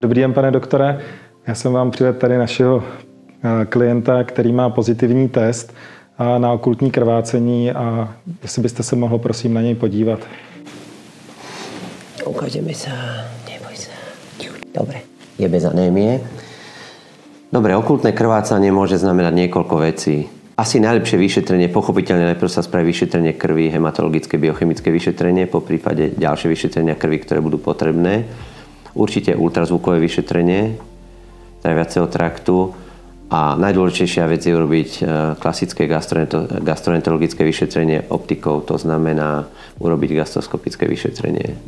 Dobrý den, pane doktore. Já jsem vám přivedl tady našeho klienta, který má pozitivní test na okultní krvácení a jestli byste se mohl prosím na něj podívat. Ukážeme sa, neboj sa. Dobre, je bez anémie. Dobre, okultné krvácanie môže znamenať niekoľko vecí. Asi najlepšie vyšetrenie, pochopiteľne najprv sa spraví vyšetrenie krvi, hematologické, biochemické vyšetrenie, po prípade ďalšie vyšetrenia krvi, ktoré budú potrebné. Určite ultrazvukové vyšetrenie tráviaceho traktu a najdôležitejšia vec je urobiť klasické gastroenterologické vyšetrenie optikou, to znamená urobiť gastroskopické vyšetrenie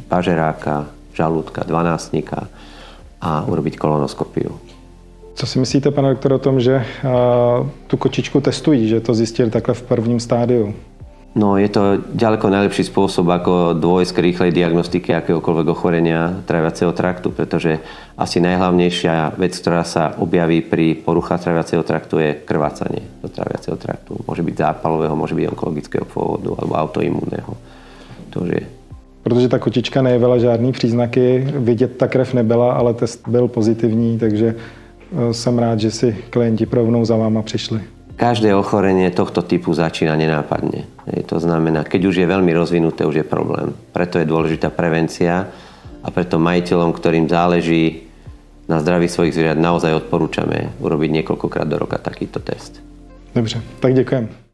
pažeráka, žalúdka, dvanásnika a urobiť kolonoskopiu. Co si myslíte, pane doktore, o tom, že tu kočičku testují, že to zjistili takhle v prvním stádiu? No, je to ďaleko najlepší spôsob, ako dôjsť k rýchlej diagnostike akéhokoľvek ochorenia tráviaceho traktu, pretože asi najhlavnejšia vec, ktorá sa objaví pri poruchách tráviaceho traktu, je krvácanie do tráviaceho traktu. Môže byť zápalového, môže byť onkologického pôvodu alebo autoimunného. Protože ta kočička nejevila žádný příznaky, vidět ta krev nebyla, ale test byl pozitivní, takže jsem rád, že si klienti rovnou za váma přišli. Každé ochorenie tohto typu začína nenápadne. To znamená, keď už je veľmi rozvinuté, už je problém. Preto je dôležitá prevencia a preto majiteľom, ktorým záleží na zdraví svojich zvierat, naozaj odporúčame urobiť niekoľkokrát do roka takýto test. Dobře, tak ďakujem.